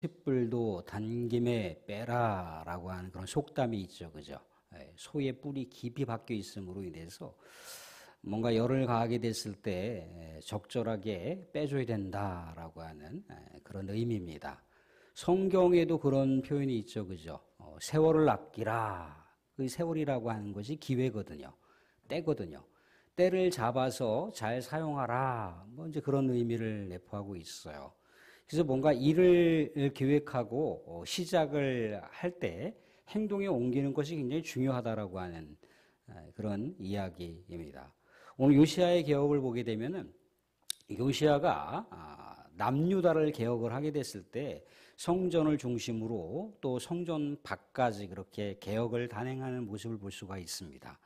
핏불도 단김에 빼라라고 하는 그런 속담이 있죠, 그죠? 소의 뿔이 깊이 박혀 있음으로 인해서 뭔가 열을 가하게 됐을 때 적절하게 빼줘야 된다라고 하는 그런 의미입니다. 성경에도 그런 표현이 있죠, 그죠? 세월을 아끼라. 그 세월이라고 하는 것이 기회거든요, 때거든요. 때를 잡아서 잘 사용하라. 뭐 이제 그런 의미를 내포하고 있어요. 그래서 뭔가 일을 계획하고 시작을 할 때 행동에 옮기는 것이 굉장히 중요하다라고 하는 그런 이야기입니다. 오늘 요시야의 개혁을 보게 되면은 요시야가 남유다를 개혁을 하게 됐을 때 성전을 중심으로 또 성전 밖까지 그렇게 개혁을 단행하는 모습을 볼 수가 있습니다.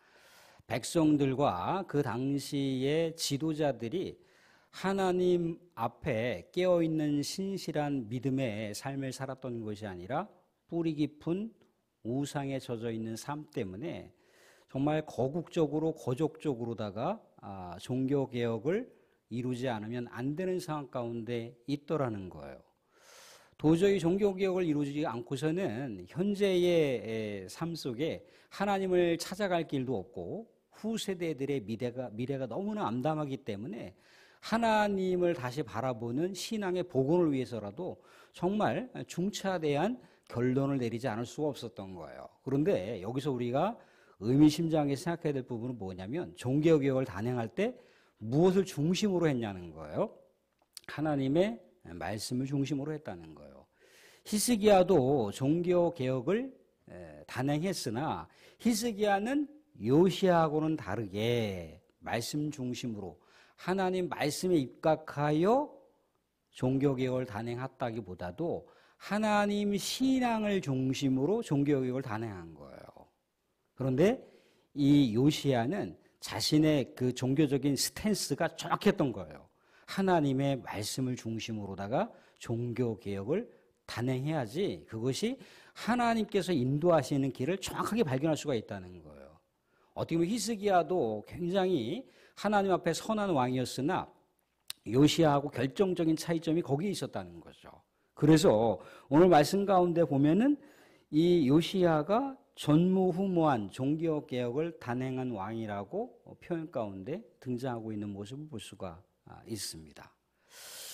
백성들과 그 당시의 지도자들이 하나님 앞에 깨어있는 신실한 믿음의 삶을 살았던 것이 아니라 뿌리 깊은 우상에 젖어 있는 삶 때문에 정말 거국적으로 고족적으로다가 종교개혁을 이루지 않으면 안 되는 상황 가운데 있더라는 거예요. 도저히 종교개혁을 이루지 않고서는 현재의 삶 속에 하나님을 찾아갈 길도 없고 후세대들의 미래가 너무나 암담하기 때문에 하나님을 다시 바라보는 신앙의 복원을 위해서라도 정말 중차대한 결론을 내리지 않을 수가 없었던 거예요. 그런데 여기서 우리가 의미심장하게 생각해야 될 부분은 뭐냐면 종교개혁을 단행할 때 무엇을 중심으로 했냐는 거예요. 하나님의 말씀을 중심으로 했다는 거예요. 히스기야도 종교개혁을 단행했으나 히스기야는 요시야하고는 다르게 말씀 중심으로 하나님 말씀에 입각하여 종교개혁을 단행했다기보다도 하나님 신앙을 중심으로 종교개혁을 단행한 거예요. 그런데 이 요시야는 자신의 그 종교적인 스탠스가 정확했던 거예요. 하나님의 말씀을 중심으로다가 종교개혁을 단행해야지 그것이 하나님께서 인도하시는 길을 정확하게 발견할 수가 있다는 거예요. 어떻게 보면 히스기야도 굉장히 하나님 앞에 선한 왕이었으나 요시야하고 결정적인 차이점이 거기에 있었다는 거죠. 그래서 오늘 말씀 가운데 보면은 이 요시야가 전무후무한 종교개혁을 단행한 왕이라고 표현 가운데 등장하고 있는 모습을 볼 수가 있습니다.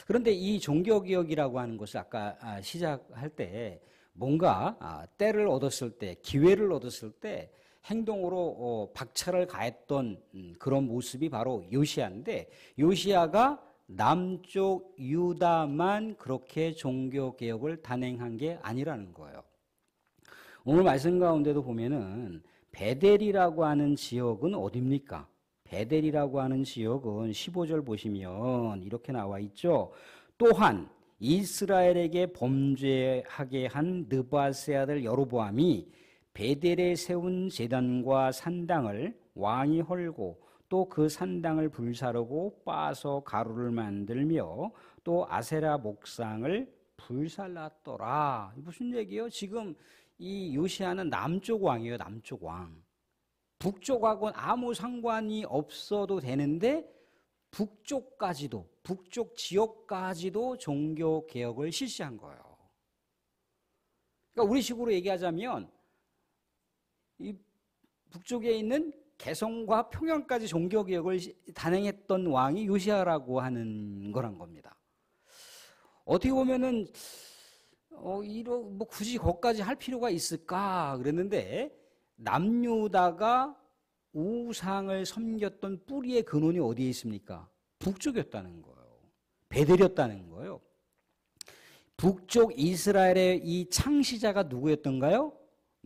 그런데 이 종교개혁이라고 하는 것을 아까 시작할 때 뭔가 때를 얻었을 때, 기회를 얻었을 때 행동으로 박차를 가했던 그런 모습이 바로 요시야인데 요시야가 남쪽 유다만 그렇게 종교개혁을 단행한 게 아니라는 거예요. 오늘 말씀 가운데도 보면은 베델이라고 하는 지역은 어디입니까? 베델이라고 하는 지역은 15절 보시면 이렇게 나와 있죠. 또한 이스라엘에게 범죄하게 한 느바세 아들 여로보암이 베델에 세운 제단과 산당을 왕이 헐고 또 그 산당을 불사르고 빻아서 가루를 만들며 또 아세라 목상을 불살랐더라. 무슨 얘기예요? 지금 이 요시야는 남쪽 왕이에요. 남쪽 왕. 북쪽하고는 아무 상관이 없어도 되는데 북쪽까지도 북쪽 지역까지도 종교 개혁을 실시한 거예요. 그러니까 우리 식으로 얘기하자면 이 북쪽에 있는 개성과 평양까지 종교 개혁을 단행했던 왕이 요시야라고 하는 거란 겁니다. 어떻게 보면은 뭐 굳이 거기까지 할 필요가 있을까 그랬는데 남유다가 우상을 섬겼던 뿌리의 근원이 어디에 있습니까? 북쪽이었다는 거예요. 베델이었다는 거예요. 북쪽 이스라엘의 이 창시자가 누구였던가요?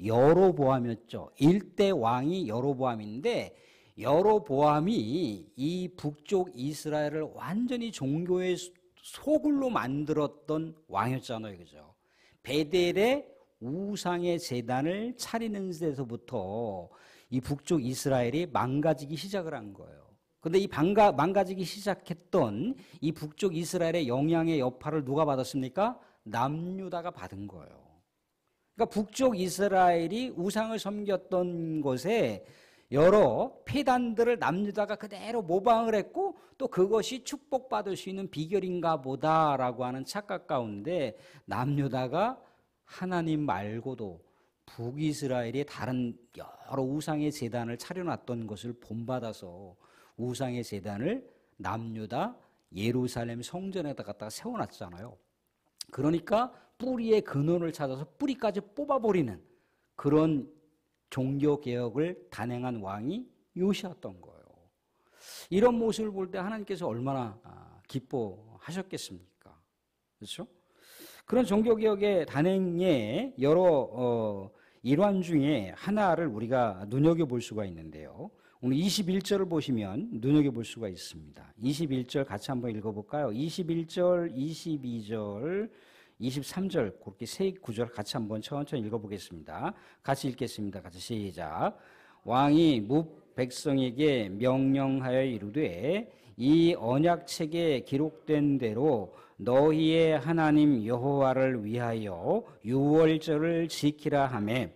여로보암이었죠. 일대 왕이 여로보암인데 여로보암이 이 북쪽 이스라엘을 완전히 종교의 소굴로 만들었던 왕이었잖아요. 그죠? 베델에 우상의 제단을 차리는 데서부터 이 북쪽 이스라엘이 망가지기 시작을 한 거예요. 그런데 이 망가지기 시작했던 이 북쪽 이스라엘의 영향의 여파를 누가 받았습니까? 남유다가 받은 거예요. 그러니까 북쪽 이스라엘이 우상을 섬겼던 곳에 여러 폐단들을 남유다가 그대로 모방을 했고 또 그것이 축복받을 수 있는 비결인가 보다라고 하는 착각 가운데 남유다가 하나님 말고도 북이스라엘이 다른 여러 우상의 제단을 차려놨던 것을 본받아서 우상의 제단을 남유다 예루살렘 성전에다 갖다가 세워놨잖아요. 그러니까 뿌리의 근원을 찾아서 뿌리까지 뽑아버리는 그런 종교개혁을 단행한 왕이 요시야였던 거예요. 이런 모습을 볼 때 하나님께서 얼마나 기뻐하셨겠습니까? 그렇죠? 그런 종교개혁의 단행의 여러 일환 중에 하나를 우리가 눈여겨볼 수가 있는데요. 오늘 21절을 보시면 눈여겨볼 수가 있습니다. 21절 같이 한번 읽어볼까요? 21절, 22절, 23절 그렇게 세 구절 같이 한번 천천히 읽어보겠습니다. 같이 읽겠습니다. 같이 시작. 왕이 백성에게 명령하여 이르되 이 언약책에 기록된 대로 너희의 하나님 여호와를 위하여 유월절을 지키라 하며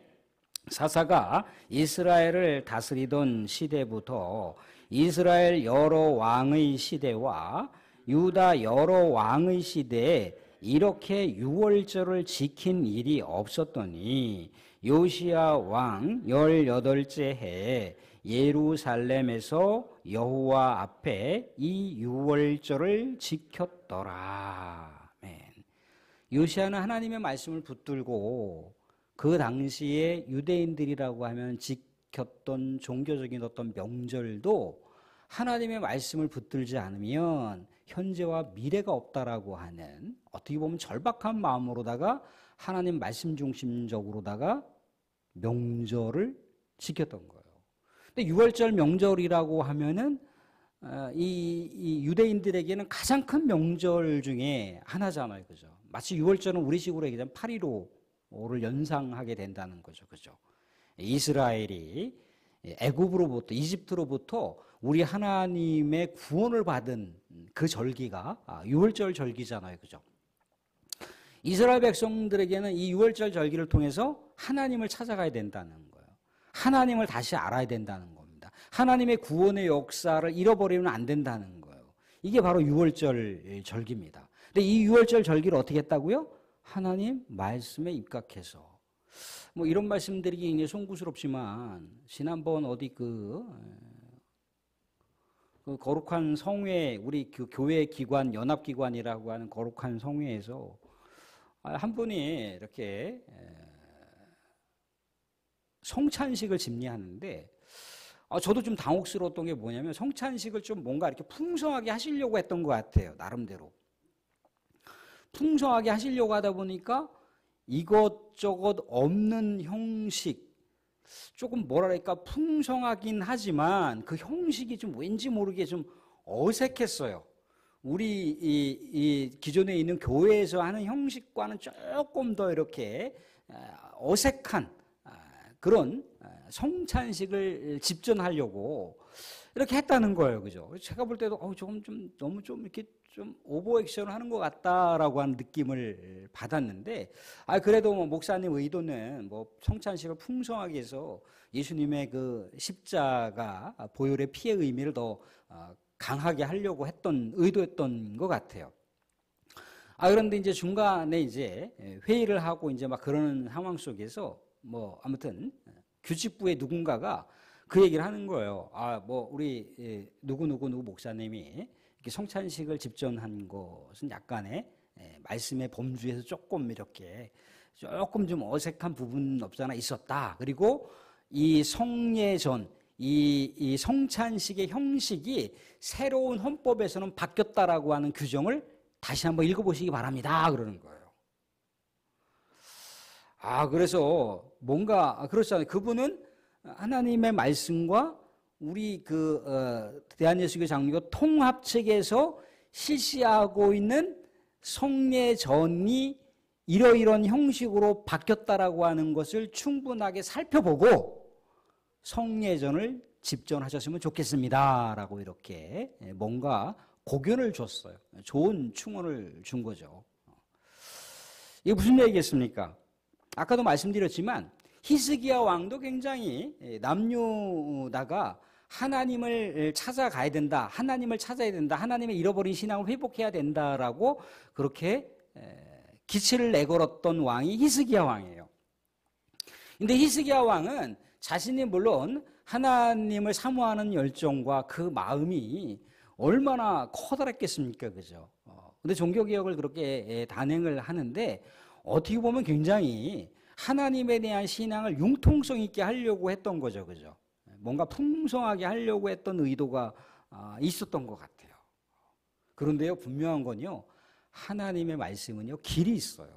사사가 이스라엘을 다스리던 시대부터 이스라엘 여러 왕의 시대와 유다 여러 왕의 시대에 이렇게 유월절을 지킨 일이 없었더니 요시야 왕 18째 해에 예루살렘에서 여호와 앞에 이 유월절을 지켰더라. 아멘. 요시야는 하나님의 말씀을 붙들고 그 당시에 유대인들이라고 하면 지켰던 종교적인 어떤 명절도 하나님의 말씀을 붙들지 않으면 현재와 미래가 없다라고 하는 어떻게 보면 절박한 마음으로다가 하나님 말씀 중심적으로다가 명절을 지켰던 거예요. 근데 유월절 명절이라고 하면은 이 유대인들에게는 가장 큰 명절 중에 하나잖아요, 그죠? 마치 유월절은 우리식으로 얘기하면 8.15를 연상하게 된다는 거죠, 그죠? 이스라엘이 애굽으로부터 이집트로부터 우리 하나님의 구원을 받은 그 절기가 유월절 절기잖아요, 그죠? 이스라엘 백성들에게는 이 유월절 절기를 통해서 하나님을 찾아가야 된다는 거예요. 하나님을 다시 알아야 된다는 겁니다. 하나님의 구원의 역사를 잃어버리면 안 된다는 거예요. 이게 바로 유월절 절기입니다. 근데 이 유월절 절기를 어떻게 했다고요? 하나님 말씀에 입각해서. 뭐 이런 말씀드리기 굉장히 송구스럽지만 지난번 어디 그 거룩한 성회, 우리 그 교회 기관, 연합기관이라고 하는 거룩한 성회에서 한 분이 이렇게 성찬식을 집례하는데 저도 좀 당혹스러웠던 게 뭐냐면 성찬식을 좀 뭔가 이렇게 풍성하게 하시려고 했던 것 같아요. 나름대로. 풍성하게 하시려고 하다 보니까 이것저것 없는 형식, 조금 뭐랄까 풍성하긴 하지만 그 형식이 좀 왠지 모르게 좀 어색했어요. 우리 이 기존에 있는 교회에서 하는 형식과는 조금 더 이렇게 어색한 그런 성찬식을 집전하려고 이렇게 했다는 거예요, 그죠? 제가 볼 때도 조금 좀 너무 좀 이렇게 좀 오버액션을 하는 것 같다라고 하는 느낌을 받았는데, 그래도 뭐 목사님 의도는 뭐 성찬식을 풍성하게 해서 예수님의 그 십자가 보혈의 피의 의미를 더 강하게 하려고 의도했던 것 같아요. 그런데 이제 중간에 이제 회의를 하고 이제 막 그러는 상황 속에서 뭐 아무튼 규칙부의 누군가가 그 얘기를 하는 거예요. 뭐 우리 누구 목사님이 이렇게 성찬식을 집전한 것은 약간의 말씀의 범주에서 조금 이렇게 조금 좀 어색한 부분 없잖아 있었다. 그리고 이 성례전, 이 성찬식의 형식이 새로운 헌법에서는 바뀌었다라고 하는 규정을 다시 한번 읽어보시기 바랍니다. 그러는 거예요. 그래서 뭔가 그렇잖아요. 그분은 하나님의 말씀과 우리 대한예수교 장로교 통합책에서 실시하고 있는 성례전이 이러이러한 형식으로 바뀌었다라고 하는 것을 충분하게 살펴보고 성례전을 집전하셨으면 좋겠습니다라고 이렇게 뭔가 고견을 줬어요. 좋은 충원을 준 거죠. 이게 무슨 얘기겠습니까? 아까도 말씀드렸지만 히스기야 왕도 굉장히 남유다가 하나님을 찾아가야 된다. 하나님을 찾아야 된다. 하나님의 잃어버린 신앙을 회복해야 된다라고 그렇게 기치를 내걸었던 왕이 히스기야 왕이에요. 근데 히스기야 왕은 자신이 물론 하나님을 사모하는 열정과 그 마음이 얼마나 커다랬겠습니까? 그죠? 근데 종교개혁을 그렇게 단행을 하는데 어떻게 보면 굉장히 하나님에 대한 신앙을 융통성 있게 하려고 했던 거죠. 그죠? 뭔가 풍성하게 하려고 했던 의도가 있었던 것 같아요. 그런데요, 분명한 건요, 하나님의 말씀은요, 길이 있어요.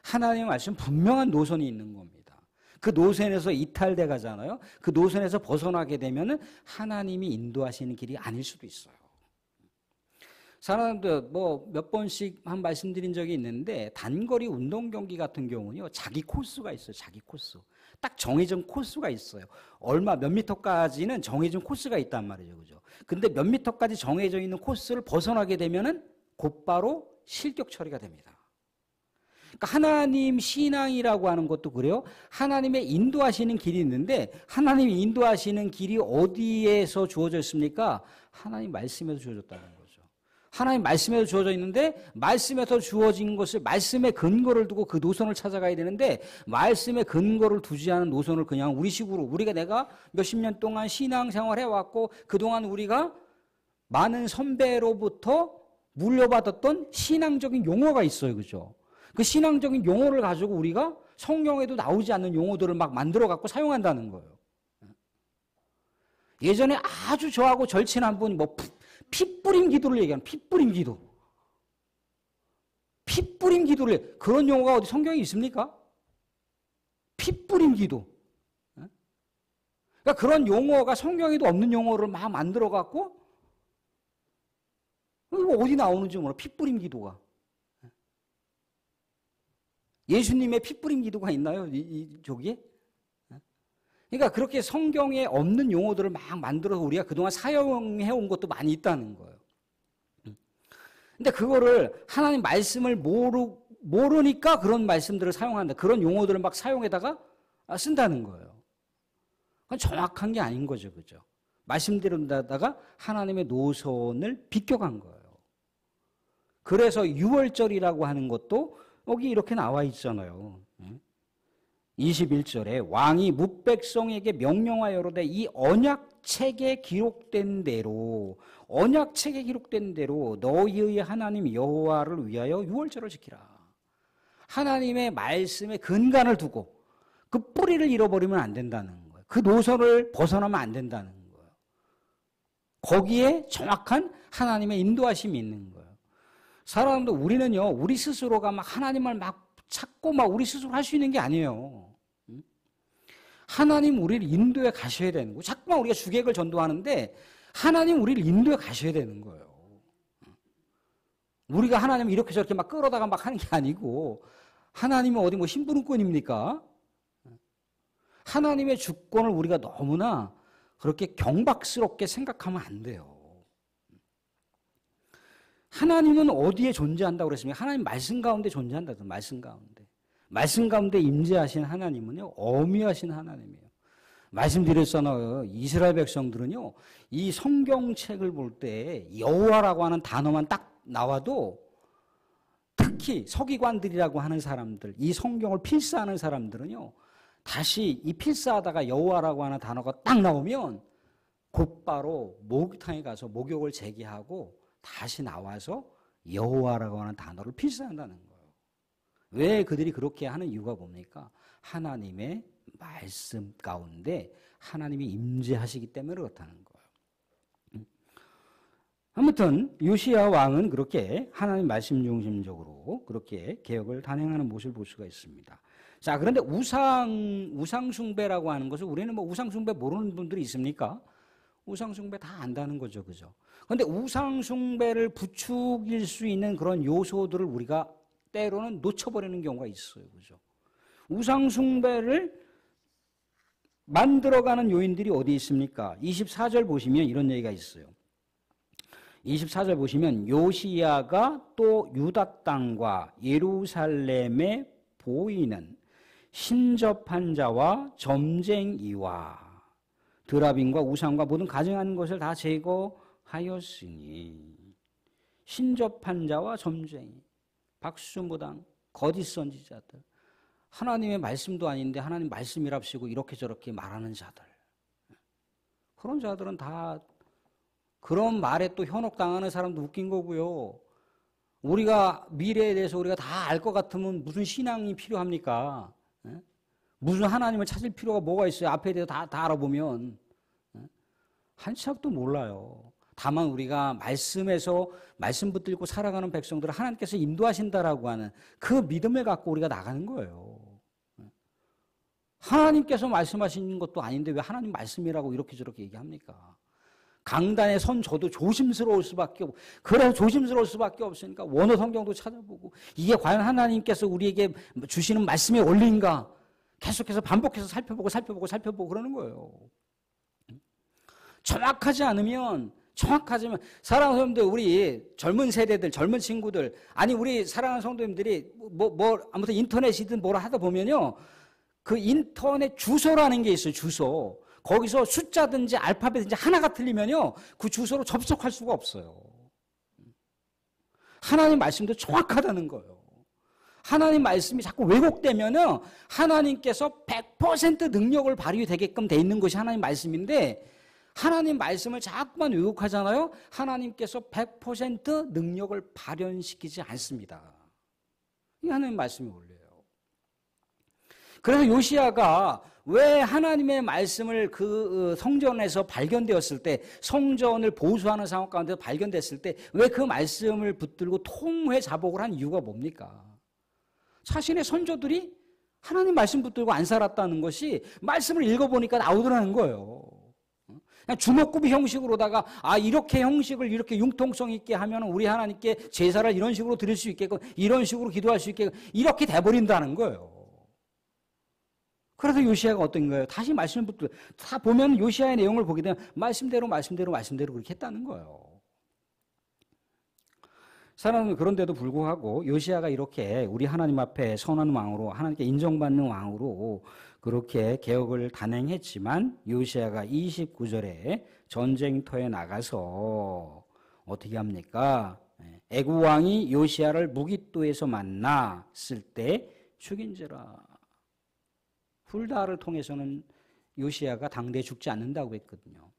하나님의 말씀은 분명한 노선이 있는 겁니다. 그 노선에서 이탈돼 가잖아요. 그 노선에서 벗어나게 되면은 하나님이 인도하시는 길이 아닐 수도 있어요. 사람들 뭐 몇 번씩 한 말씀드린 적이 있는데 단거리 운동 경기 같은 경우는요, 자기 코스가 있어요. 자기 코스. 딱 정해진 코스가 있어요. 얼마 몇 미터까지는 정해진 코스가 있단 말이죠. 그죠? 근데 몇 미터까지 정해져 있는 코스를 벗어나게 되면은 곧바로 실격 처리가 됩니다. 그러니까 하나님 신앙이라고 하는 것도 그래요. 하나님의 인도하시는 길이 있는데 하나님이 인도하시는 길이 어디에서 주어져 있습니까? 하나님 말씀에서 주어졌다는 거죠. 하나님 말씀에서 주어져 있는데 말씀에서 주어진 것을 말씀의 근거를 두고 그 노선을 찾아가야 되는데 말씀의 근거를 두지 않은 노선을 그냥 우리식으로 우리가 내가 몇십 년 동안 신앙생활 해왔고 그동안 우리가 많은 선배로부터 물려받았던 신앙적인 용어가 있어요. 그죠? 그 신앙적인 용어를 가지고 우리가 성경에도 나오지 않는 용어들을 막 만들어 갖고 사용한다는 거예요. 예전에 아주 저하고 절친한 분이 뭐 핏뿌림 기도를 얘기하는 핏뿌림 기도. 핏뿌림 기도를 그런 용어가 어디 성경에 있습니까? 핏뿌림 기도. 그러니까 그런 용어가 성경에도 없는 용어를 막 만들어 갖고 이거 어디 나오는지 몰라. 핏뿌림 기도가. 예수님의 핏뿌림 기도가 있나요? 저기에? 그러니까 그렇게 성경에 없는 용어들을 막 만들어서 우리가 그동안 사용해온 것도 많이 있다는 거예요. 근데 그거를 하나님 말씀을 모르니까 그런 말씀들을 사용한다. 그런 용어들을 막 사용해다가 쓴다는 거예요. 그건 정확한 게 아닌 거죠. 그죠? 말씀대로다가 하나님의 노선을 비껴간 거예요. 그래서 6월절이라고 하는 것도 여기 이렇게 나와 있잖아요. 21절에 왕이 뭇백성에게 명령하여로되 이 언약책에 기록된 대로 너희의 하나님 여호와를 위하여 6월절을 지키라. 하나님의 말씀에 근간을 두고 그 뿌리를 잃어버리면 안 된다는 거예요. 그 노선을 벗어나면 안 된다는 거예요. 거기에 정확한 하나님의 인도하심이 있는 거예요. 사람도 우리는요, 우리 스스로가 막 하나님을 막 찾고 막 우리 스스로 할 수 있는 게 아니에요. 하나님 우리를 인도해 가셔야 되는 거예요. 자꾸만 우리가 주객을 전도하는데 하나님 우리를 인도해 가셔야 되는 거예요. 우리가 하나님을 이렇게 저렇게 막 끌어다가 막 하는 게 아니고 하나님은 어디 뭐 심부름꾼입니까? 하나님의 주권을 우리가 너무나 그렇게 경박스럽게 생각하면 안 돼요. 하나님은 어디에 존재한다고 그랬습니까? 하나님 말씀 가운데 존재한다. 말씀 가운데. 말씀 가운데 임재하신 하나님은요, 어미하신 하나님이에요. 말씀드렸잖아요. 이스라엘 백성들은요, 이 성경책을 볼 때 여호와라고 하는 단어만 딱 나와도 특히 서기관들이라고 하는 사람들, 이 성경을 필사하는 사람들은요, 다시 이 필사하다가 여호와라고 하는 단어가 딱 나오면 곧바로 목욕탕에 가서 목욕을 재개하고 다시 나와서 여호와라고 하는 단어를 필사한다는 거예요. 왜 그들이 그렇게 하는 이유가 뭡니까? 하나님의 말씀 가운데 하나님이 임재하시기 때문에 그렇다는 거예요. 아무튼 요시야 왕은 그렇게 하나님 말씀 중심적으로 그렇게 개혁을 단행하는 모습을 볼 수가 있습니다. 자, 그런데 우상 숭배라고 하는 것을 우리는 뭐 우상 숭배 모르는 분들이 있습니까? 우상 숭배 다 안다는 거죠. 그죠? 그런데 우상 숭배를 부추길 수 있는 그런 요소들을 우리가 때로는 놓쳐버리는 경우가 있어요. 그죠? 우상 숭배를 만들어가는 요인들이 어디 있습니까? 24절 보시면 이런 얘기가 있어요. 24절 보시면 요시야가 또 유다 땅과 예루살렘에 보이는 신접한 자와 점쟁이와 드라빈과 우상과 모든 가증하는 것을 다 제거하였으니 신접한 자와 점쟁이, 박수무당, 거짓 선지자들, 하나님의 말씀도 아닌데 하나님 말씀이랍시고 이렇게 저렇게 말하는 자들, 그런 자들은 다 그런 말에 또 현혹당하는 사람도 웃긴 거고요. 우리가 미래에 대해서 우리가 다 알 것 같으면 무슨 신앙이 필요합니까? 무슨 하나님을 찾을 필요가 뭐가 있어요? 앞에 대해서 다 알아보면 한 치 앞도 몰라요. 다만 우리가 말씀에서 말씀 붙들고 살아가는 백성들을 하나님께서 인도하신다라고 하는 그 믿음을 갖고 우리가 나가는 거예요. 하나님께서 말씀하시는 것도 아닌데 왜 하나님 말씀이라고 이렇게 저렇게 얘기합니까? 강단에 선 저도 조심스러울 수밖에 없고, 그래서 조심스러울 수밖에 없으니까 원어 성경도 찾아보고 이게 과연 하나님께서 우리에게 주시는 말씀의 원리인가 계속해서 반복해서 살펴보고 그러는 거예요. 정확하지만 사랑하는 성도님들, 우리 젊은 세대들, 젊은 친구들, 아니 우리 사랑하는 성도님들이 아무튼 인터넷이든 뭐라 하다 보면요, 그 인터넷 주소라는 게 있어요. 주소. 거기서 숫자든지 알파벳든지 하나가 틀리면요, 그 주소로 접속할 수가 없어요. 하나님 말씀도 정확하다는 거예요. 하나님 말씀이 자꾸 왜곡되면은 하나님께서 100% 능력을 발휘되게끔 돼 있는 것이 하나님 말씀인데, 하나님 말씀을 자꾸만 왜곡하잖아요. 하나님께서 100% 능력을 발현시키지 않습니다. 이게 하나님 말씀이 원리예요. 그래서 요시야가 왜 하나님의 말씀을 그 성전에서 발견되었을 때, 성전을 보수하는 상황 가운데 발견됐을 때 왜 그 말씀을 붙들고 통회 자복을 한 이유가 뭡니까? 자신의 선조들이 하나님 말씀 붙들고 안 살았다는 것이 말씀을 읽어보니까 나오더라는 거예요. 그냥 주먹구비 형식으로다가 이렇게 형식을 이렇게 융통성 있게 하면 우리 하나님께 제사를 이런 식으로 드릴 수 있게끔, 이런 식으로 기도할 수 있게끔 이렇게 돼버린다는 거예요. 그래서 요시야가 어떤 거예요? 다시 말씀을 붙들고 다 보면 요시야의 내용을 보게 되면 말씀대로 그렇게 했다는 거예요. 사람은 그런데도 불구하고 요시야가 이렇게 우리 하나님 앞에 선한 왕으로, 하나님께 인정받는 왕으로 그렇게 개혁을 단행했지만, 요시야가 29절에 전쟁터에 나가서 어떻게 합니까? 애굽 왕이 요시야를 무깃도에서 만났을 때 죽인지라. 훌다를 통해서는 요시야가 당대에 죽지 않는다고 했거든요.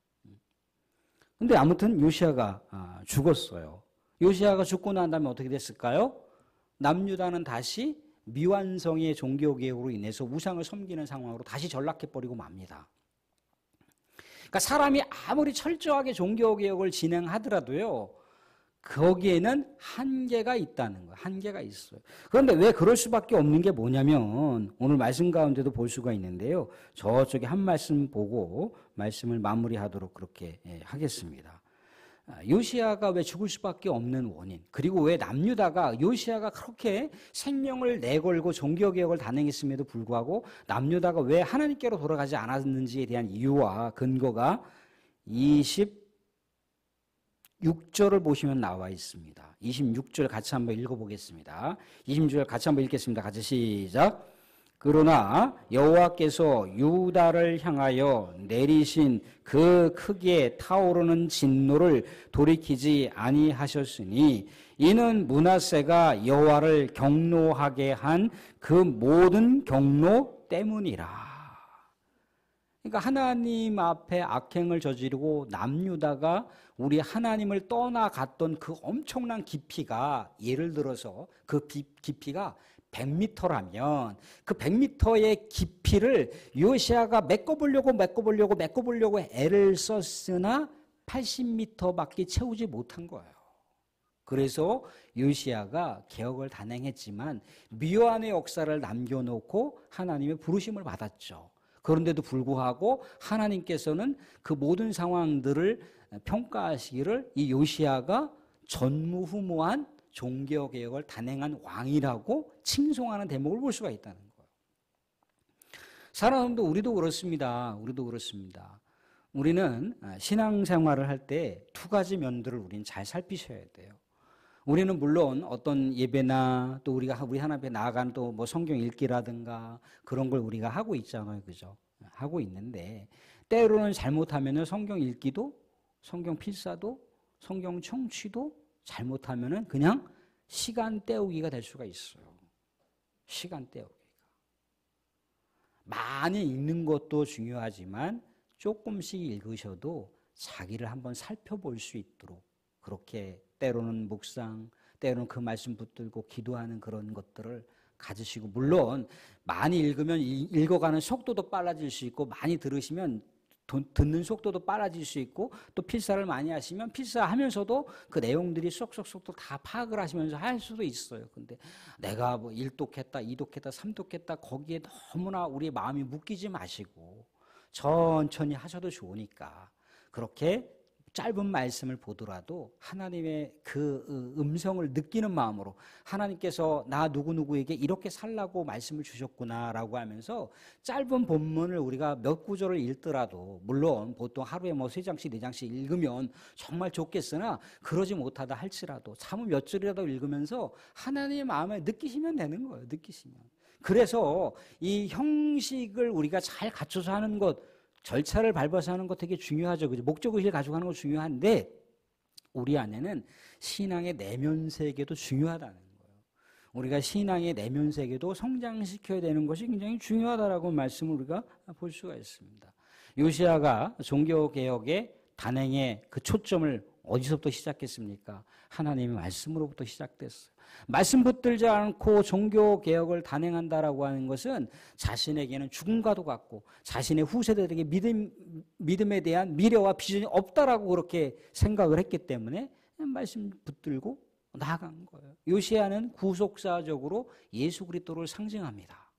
근데 아무튼 요시야가 죽었어요. 요시야가 죽고 난 다음에 어떻게 됐을까요? 남유다는 다시 미완성의 종교개혁으로 인해서 우상을 섬기는 상황으로 다시 전락해버리고 맙니다. 그러니까 사람이 아무리 철저하게 종교개혁을 진행하더라도요, 거기에는 한계가 있다는 거예요. 한계가 있어요. 그런데 왜 그럴 수밖에 없는 게 뭐냐면, 오늘 말씀 가운데도 볼 수가 있는데요, 저쪽에 한 말씀 보고 말씀을 마무리하도록 그렇게 하겠습니다. 요시야가 왜 죽을 수밖에 없는 원인, 그리고 왜 남유다가, 요시야가 그렇게 생명을 내걸고 종교개혁을 단행했음에도 불구하고 남유다가 왜 하나님께로 돌아가지 않았는지에 대한 이유와 근거가 26절을 보시면 나와 있습니다. 26절 같이 한번 읽어보겠습니다. 26절 같이 한번 읽겠습니다. 같이 시작. 그러나 여호와께서 유다를 향하여 내리신 그 크게 타오르는 진노를 돌이키지 아니하셨으니 이는 므낫세가 여호와를 경노하게 한 그 모든 경노 때문이라. 그러니까 하나님 앞에 악행을 저지르고 남유다가 우리 하나님을 떠나갔던 그 엄청난 깊이가, 예를 들어서 그 깊이가 100m라면 그 100m의 깊이를 요시야가 메꿔보려고 애를 썼으나 80m밖에 채우지 못한 거예요. 그래서 요시야가 개혁을 단행했지만 미완의 역사를 남겨놓고 하나님의 부르심을 받았죠. 그런데도 불구하고 하나님께서는 그 모든 상황들을 평가하시기를 이 요시야가 전무후무한 종교개혁을 단행한 왕이라고 칭송하는 대목을 볼 수가 있다는 거예요. 사랑하는 우리도 그렇습니다. 우리는 신앙생활을 할 때 두 가지 면들을 우리는 잘 살피셔야 돼요. 우리는 물론 어떤 예배나 또 우리 하나님 앞에 나아가는 또 뭐 성경 읽기라든가 그런 걸 우리가 하고 있잖아요. 그죠? 하고 있는데 때로는 잘못하면 성경 읽기도, 성경 필사도, 성경 청취도 잘못하면 그냥 시간 때우기가 될 수가 있어요. 시간 때우기가. 많이 읽는 것도 중요하지만 조금씩 읽으셔도 자기를 한번 살펴볼 수 있도록 그렇게 때로는 묵상, 때로는 그 말씀 붙들고 기도하는 그런 것들을 가지시고, 물론 많이 읽으면 읽어가는 속도도 빨라질 수 있고, 많이 들으시면 듣는 속도도 빨라질 수 있고, 또 필사를 많이 하시면 필사하면서도 그 내용들이 쏙쏙쏙 다 파악을 하시면서 할 수도 있어요. 근데 내가 뭐 1독했다, 2독했다, 3독했다 거기에 너무나 우리의 마음이 묶이지 마시고 천천히 하셔도 좋으니까 그렇게 짧은 말씀을 보더라도 하나님의 그 음성을 느끼는 마음으로, 하나님께서 나 누구누구에게 이렇게 살라고 말씀을 주셨구나라고 하면서 짧은 본문을 우리가 몇 구절을 읽더라도, 물론 보통 하루에 뭐 3장씩 4장씩 읽으면 정말 좋겠으나 그러지 못하다 할지라도 참으 몇 줄이라도 읽으면서 하나님의 마음을 느끼시면 되는 거예요. 느끼시면. 그래서 이 형식을 우리가 잘 갖춰서 하는 것, 절차를 밟아서 하는 거 되게 중요하죠. 그죠? 목적의식을 가지고 하는 거 중요한데, 우리 안에는 신앙의 내면 세계도 중요하다는 거예요. 우리가 신앙의 내면 세계도 성장시켜야 되는 것이 굉장히 중요하다라고 말씀을 우리가 볼 수가 있습니다. 요시야가 종교개혁의 단행의 그 초점을 어디서부터 시작했습니까? 하나님의 말씀으로부터 시작됐어요. 말씀 붙들지 않고 종교개혁을 단행한다라고 하는 것은 자신에게는 죽음과도 같고 자신의 후세대들에게 믿음에 대한 미래와 비전이 없다라고 그렇게 생각을 했기 때문에 말씀 붙들고 나아간 거예요. 요시야는 구속사적으로 예수 그리스도를 상징합니다.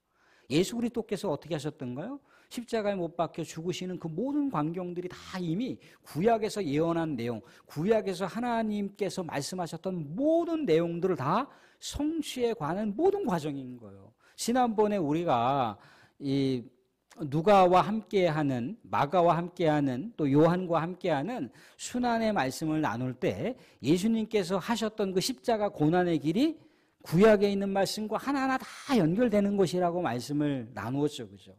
예수 그리스도께서 어떻게 하셨던가요? 십자가에 못 박혀 죽으시는 그 모든 광경들이 다 이미 구약에서 예언한 내용, 구약에서 하나님께서 말씀하셨던 모든 내용들을 다 성취해 가는 모든 과정인 거예요. 지난번에 우리가 이 누가와 함께하는, 마가와 함께하는, 또 요한과 함께하는 순환의 말씀을 나눌 때 예수님께서 하셨던 그 십자가 고난의 길이 구약에 있는 말씀과 하나하나 다 연결되는 것이라고 말씀을 나누었죠. 그죠?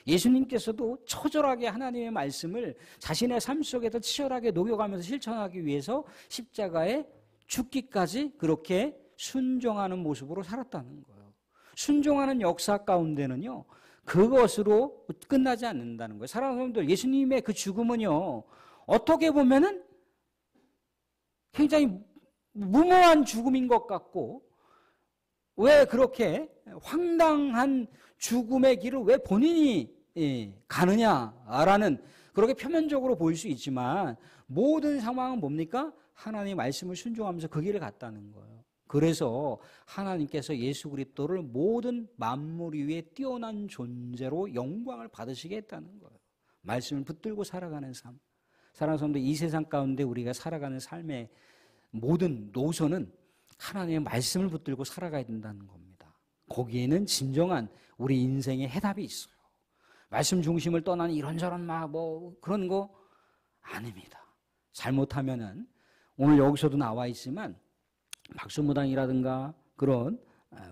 예수님께서도 처절하게 하나님의 말씀을 자신의 삶 속에서 치열하게 녹여가면서 실천하기 위해서 십자가에 죽기까지 그렇게 순종하는 모습으로 살았다는 거예요. 순종하는 역사 가운데는요, 그것으로 끝나지 않는다는 거예요. 사랑하는 사람들, 예수님의 그 죽음은요, 어떻게 보면은 굉장히 무모한 죽음인 것 같고, 왜 그렇게 황당한 죽음의 길을 왜 본인이 가느냐라는, 그렇게 표면적으로 보일 수 있지만 모든 상황은 뭡니까? 하나님의 말씀을 순종하면서 그 길을 갔다는 거예요. 그래서 하나님께서 예수 그리스도를 모든 만물 위에 뛰어난 존재로 영광을 받으시게 했다는 거예요. 말씀을 붙들고 살아가는 삶. 사랑하는 사람들, 이 세상 가운데 우리가 살아가는 삶의 모든 노선은 하나님의 말씀을 붙들고 살아가야 된다는 겁니다. 거기에는 진정한 우리 인생의 해답이 있어요. 말씀 중심을 떠나는 이런저런 그런 거 아닙니다. 잘못하면은 오늘 여기서도 나와 있지만 박수무당이라든가 그런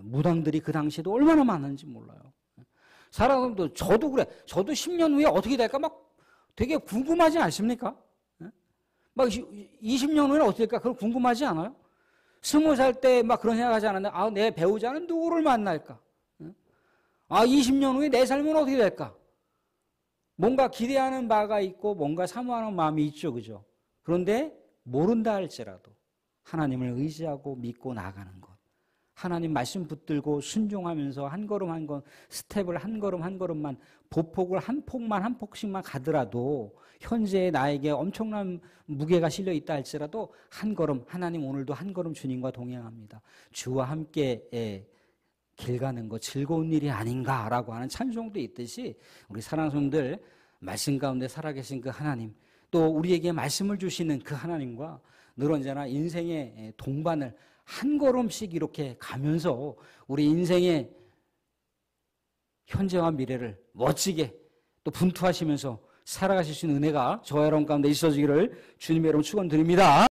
무당들이 그 당시에도 얼마나 많은지 몰라요. 사람도 저도 그래. 저도 10년 후에 어떻게 될까 막 되게 궁금하지 않습니까? 막 20년 후에는 어떻게 될까? 그걸 궁금하지 않아요? 20살 때 막 그런 생각하지 않았나? 내 배우자는 누구를 만날까? 20년 후에 내 삶은 어떻게 될까? 뭔가 기대하는 바가 있고 뭔가 사모하는 마음이 있죠. 그죠? 그런데 모른다 할지라도 하나님을 의지하고 믿고 나아가는 것. 하나님 말씀 붙들고 순종하면서 한 걸음 한 걸음, 스텝을 한 걸음 한 걸음만, 보폭을 한 폭만 한 폭씩만 가더라도 현재 나에게 엄청난 무게가 실려 있다 할지라도 한 걸음, 하나님 오늘도 한 걸음 주님과 동행합니다. 주와 함께 길 가는 것 즐거운 일이 아닌가라고 하는 찬송도 있듯이 우리 사랑하는 성도들, 말씀 가운데 살아계신 그 하나님, 또 우리에게 말씀을 주시는 그 하나님과 늘 언제나 인생의 동반을 한 걸음씩 이렇게 가면서 우리 인생의 현재와 미래를 멋지게 또 분투하시면서 살아가실 수 있는 은혜가 저와 여러분 가운데 있어지기를 주님의 이름으로 축원드립니다.